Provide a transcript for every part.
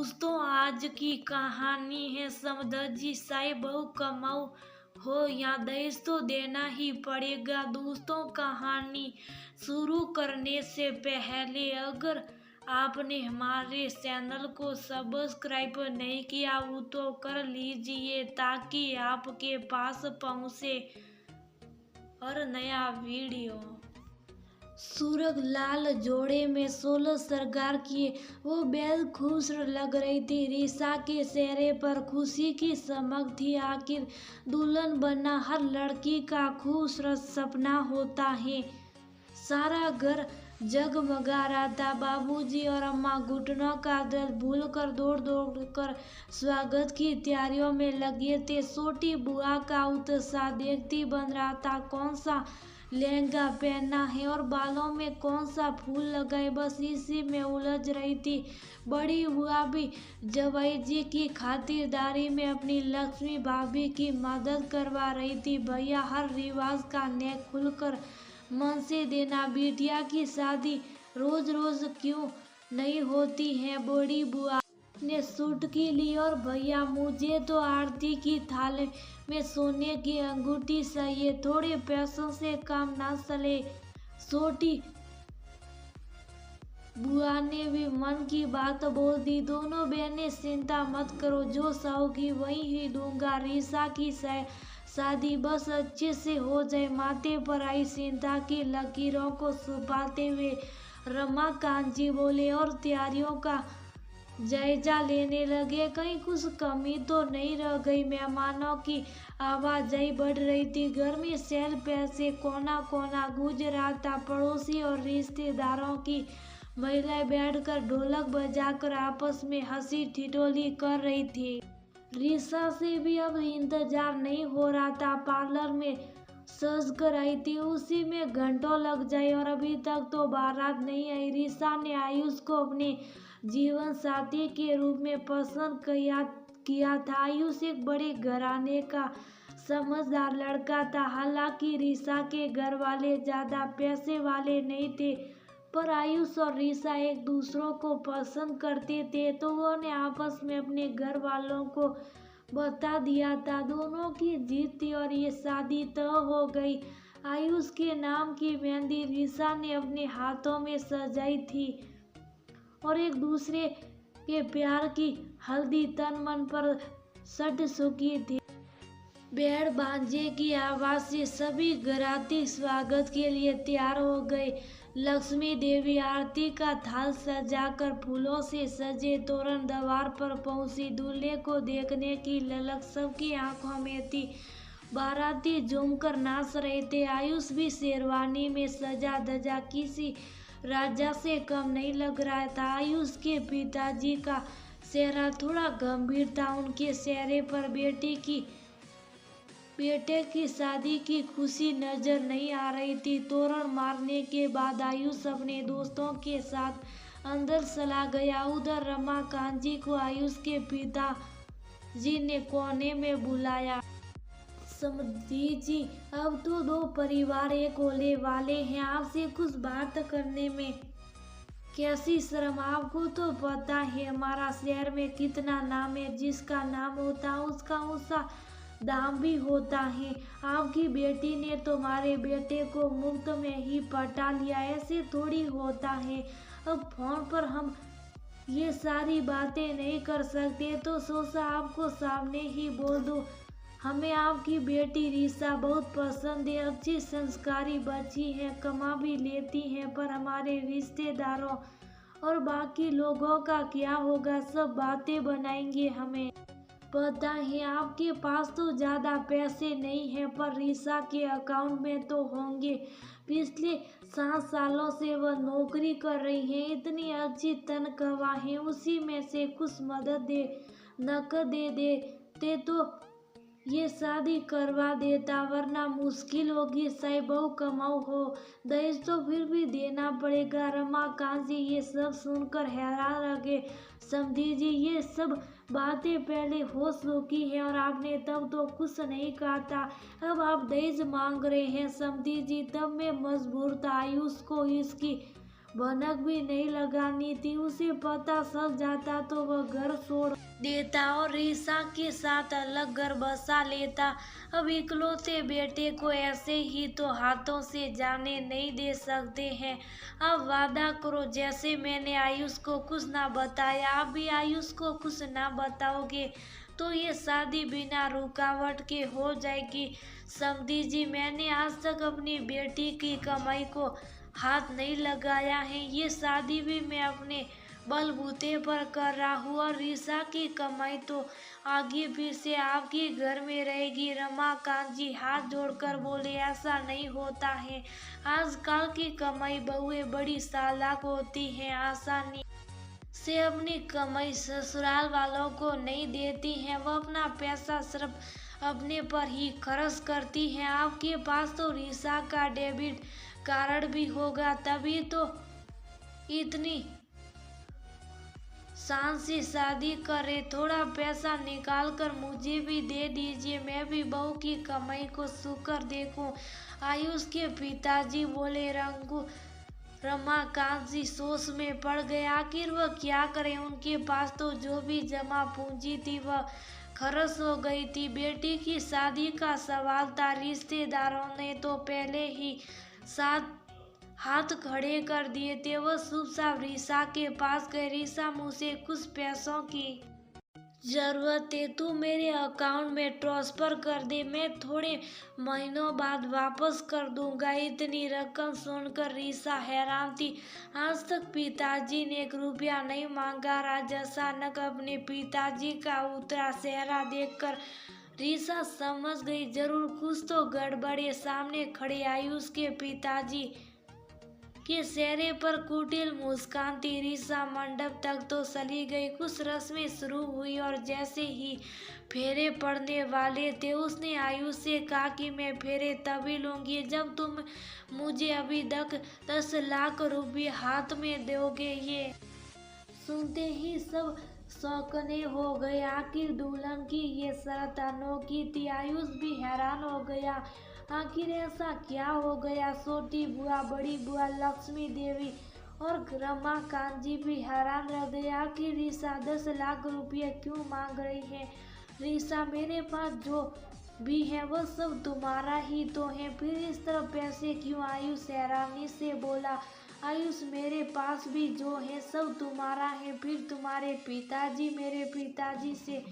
दोस्तों, आज की कहानी है समदर्जी साई बहू कमाऊ हो या दहेज तो देना ही पड़ेगा। दोस्तों, कहानी शुरू करने से पहले अगर आपने हमारे चैनल को सब्सक्राइब नहीं किया हो तो कर लीजिए ताकि आपके पास पहुंचे हर नया वीडियो। सूरज लाल जोड़े में 16 श्रृंगार किए वो बेहद खुश लग रही थी। रीसा के चेहरे पर खुशी की चमक थी। आखिर दुल्हन बनना हर लड़की का खूबसूरत सपना होता है। सारा घर जगमगा रहा था। बाबूजी और अम्मा घुटनों का दर्द भूलकर दौड़ दौड़ कर स्वागत की तैयारियों में लगे थे। छोटी बुआ का उत्साह देखती बन रहा था। कौन सा लहंगा पहनना है और बालों में कौन सा फूल लगाए, बस इसी में उलझ रही थी। बड़ी बुआ भी जवाई जी की खातिरदारी में अपनी लक्ष्मी भाभी की मदद करवा रही थी। भैया हर रिवाज का नेक खुलकर मन से देना। बिटिया की शादी रोज रोज क्यों नहीं होती है। बड़ी बुआ ने चुटकी ली और भैया मुझे तो आरती की थाली में सोने की अंगूठी चाहिए, थोड़े पैसों से काम ना चले। छोटी बुआ ने भी मन की बात बोल दी। दोनों बहनें चिंता मत करो, जो चाहोगी वही ही दूंगा। रीसा की शादी बस अच्छे से हो जाए। माथे पर आई चिंता की लकीरों को छुपाते हुए रमाकांत जी बोले और तैयारियों का जायजा लेने लगे। कहीं कुछ कमी तो नहीं रह गई। मेहमानों की आवाजाही बढ़ रही थी। घर में चहल पहल से कोना कोना गूंज रहा था। पड़ोसी और रिश्तेदारों की महिलाएं बैठकर ढोलक बजाकर आपस में हंसी ठिठोली कर रही थी। रीसा से भी अब इंतजार नहीं हो रहा था। पार्लर में सज कर आई थी, उसी में घंटों लग जाए और अभी तक तो बारात नहीं आई। रीसा ने आयुष को अपने जीवन साथी के रूप में पसंद किया था। आयुष एक बड़े घराने का समझदार लड़का था। हालांकि रीसा के घर वाले ज्यादा पैसे वाले नहीं थे, पर आयुष और रीसा एक दूसरों को पसंद करते थे तो उन्होंने आपस में अपने घर वालों को बता दिया था। दोनों की जीत थी और ये शादी तय हो गई। आयुष के नाम की मेहंदी रीसा ने अपने हाथों में सजाई थी और एक दूसरे के प्यार की हल्दी तन मन पर सट चुकी थी। बैंड बाजे की आवाज से सभी घराती स्वागत के लिए तैयार हो गए। लक्ष्मी देवी आरती का थाल सजाकर फूलों से सजे तोरण द्वार पर पहुंची। दूल्हे को देखने की ललक सबकी आंखों में थी। बाराती झूमकर नाच रहे थे। आयुष भी शेरवानी में सजा धजा किसी राजा से कम नहीं लग रहा था। आयुष के पिताजी का चेहरा थोड़ा गंभीर था। उनके चेहरे पर बेटे की शादी की खुशी नजर नहीं आ रही थी। तोरण मारने के बाद आयुष अपने दोस्तों के साथ अंदर चला गया। उधर रमाकांत जी को आयुष के पिताजी ने कोने में बुलाया। समधी जी, अब तो दो परिवार एक होने वाले हैं, आपसे कुछ बात करने में कैसी शर्म। आपको तो पता है हमारा शहर में कितना नाम है, जिसका नाम होता है उसका दाम भी होता है। आपकी बेटी ने तुम्हारे बेटे को मुफ्त में ही पटा लिया, ऐसे थोड़ी होता है। अब फोन पर हम ये सारी बातें नहीं कर सकते तो सोचा आपको सामने ही बोल दो। हमें आपकी बेटी रीसा बहुत पसंद है, अच्छी संस्कारी बच्ची है, कमा भी लेती है, पर हमारे रिश्तेदारों और बाकी लोगों का क्या होगा, सब बातें बनाएंगे। हमें पता है आपके पास तो ज़्यादा पैसे नहीं हैं, पर रीसा के अकाउंट में तो होंगे। पिछले 7 सालों से वह नौकरी कर रही है, इतनी अच्छी तनख्वाह है, उसी में से कुछ मदद नकद दे देते तो ये शादी करवा देता, वरना मुश्किल होगी। साई बहू कमाऊ हो, दहेज तो फिर भी देना पड़ेगा। रमाकांत जी ये सब सुनकर हैरान रह गए। समधी जी, ये सब बातें पहले हो चुकी है और आपने तब तो कुछ नहीं कहा था, अब आप दहेज मांग रहे हैं। समधी जी, तब मैं मजबूर था। आयुष को इसकी भनक भी नहीं लगानी थी। उसे पता चल जाता तो वह घर छोड़ देता और रीसा के साथ अलग घर बसा लेता। अब इकलौते बेटे को ऐसे ही तो हाथों से जाने नहीं दे सकते हैं। अब वादा करो, जैसे मैंने आयुष को कुछ ना बताया, आप भी आयुष को कुछ ना बताओगे तो ये शादी बिना रुकावट के हो जाएगी। समधी जी, मैंने आज तक अपनी बेटी की कमाई को हाथ नहीं लगाया है। ये शादी भी मैं अपने बलबूते पर कर रहा हूँ और रीसा की कमाई तो आगे फिर से आपके घर में रहेगी। रमाकांत जी हाथ जोड़कर बोले, ऐसा नहीं होता है। आजकल की कमाई बहुएं बड़ी चालाक होती हैं, आसानी से अपनी कमाई ससुराल वालों को नहीं देती हैं। वह अपना पैसा सिर्फ अपने पर ही खर्च करती हैं। आपके पास तो रीसा का डेबिट कार्ड भी होगा, तभी तो इतनी शान से शादी करे। थोड़ा पैसा निकाल कर मुझे भी दे दीजिए, मैं भी बहू की कमाई को छूकर देखूं। आयुष के पिताजी बोले। रमाकांत जी सोच में पड़ गए। आखिर वह क्या करें, उनके पास तो जो भी जमा पूंजी थी वह खर्च हो गई थी। बेटी की शादी का सवाल था, रिश्तेदारों ने तो पहले ही साथ हाथ खड़े कर दिए थे। वह चुपचाप रीसा के पास गए। रीसा, मुझे कुछ पैसों की जरूरत है, तू मेरे अकाउंट में ट्रांसफर कर दे, मैं थोड़े महीनों बाद वापस कर दूंगा। इतनी रकम सुनकर रीसा हैरान थी। आज तक पिताजी ने 1 रुपया नहीं मांगा। आज अचानक अपने पिताजी का उतरा चेहरा देखकर रीसा समझ गई, जरूर कुछ तो गड़बड़ है। सामने खड़े आयुष के पिताजी के चेहरे पर कुटिल मुस्कान थी। रीसा मंडप तक तो चली गई। कुछ रस्में शुरू हुई और जैसे ही फेरे पड़ने वाले थे, उसने आयुष से कहा कि मैं फेरे तभी लूंगी जब तुम मुझे अभी तक 10 लाख रुपए हाथ में दोगे। ये सुनते ही सब चौंकने हो गए। आखिर दुल्हन की ये शर्त अनोखी थी। आयुष भी हैरान हो गया। आखिर ऐसा क्या हो गया? छोटी बुआ, बड़ी बुआ, लक्ष्मी देवी और रमाकांत जी भी हैरान रह गए। आखिर रीसा 10 लाख रुपये क्यों मांग रही है? रीसा, मेरे पास जो भी है वह सब तुम्हारा ही तो है, फिर इस तरह पैसे क्यों? आयुष हैरानी से बोला। आयुष, मेरे पास भी जो है सब तुम्हारा है, फिर तुम्हारे पिताजी मेरे पिताजी से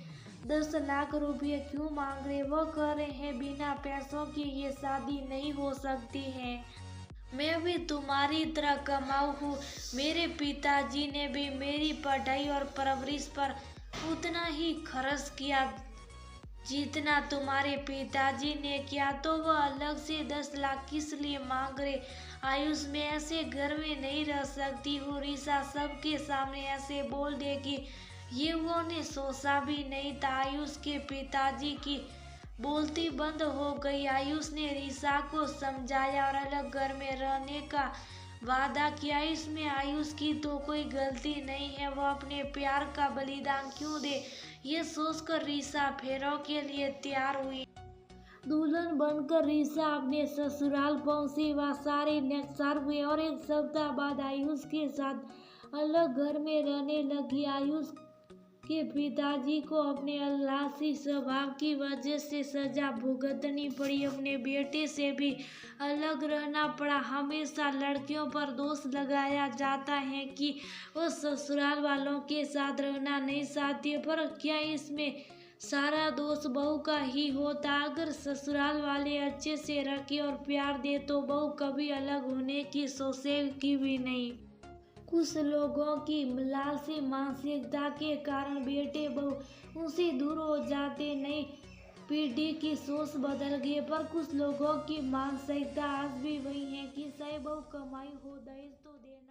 10 लाख रुपए क्यों मांग रहे? वो कह रहे हैं बिना पैसों की ये शादी नहीं हो सकती है। मैं भी तुम्हारी तरह कमाऊ हूँ। मेरे पिताजी ने भी मेरी पढ़ाई और परवरिश पर उतना ही खर्च किया जितना तुम्हारे पिताजी ने किया, तो वह अलग से 10 लाख किस लिए मांग रहे? आयुष, मैं ऐसे घर में नहीं रह सकती हूँ। रीसा सबके सामने ऐसे बोल देगी, ये वो ने सोचा भी नहीं था। आयुष के पिताजी की बोलती बंद हो गई। आयुष ने रीसा को समझाया और अलग घर में रहने का वादा किया। इसमें आयुष की तो कोई गलती नहीं है, वह अपने प्यार का बलिदान क्यों दे? ये सोचकर रीसा फेरों के लिए तैयार हुई। दुल्हन बनकर रीसा अपने ससुराल पहुंची। वह सारे निकसार हुए और 1 सप्ताह बाद आयुष के साथ अलग घर में रहने लगी। आयुष के पिताजी को अपने अल्लासी स्वभाव की वजह से सजा भुगतनी पड़ी। अपने बेटे से भी अलग रहना पड़ा। हमेशा लड़कियों पर दोष लगाया जाता है कि वो ससुराल वालों के साथ रहना नहीं चाहती, पर क्या इसमें सारा दोष बहू का ही होता? अगर ससुराल वाले अच्छे से रखे और प्यार दे तो बहू कभी अलग होने की सोचेगी भी नहीं। कुछ लोगों की लालची मानसिकता के कारण बेटे बहू उनसे दूर हो जाते। नई पीढ़ी की सोच बदल गई, पर कुछ लोगों की मानसिकता आज भी वही है कि चाहे बहू कमाई हो, दहेज तो देना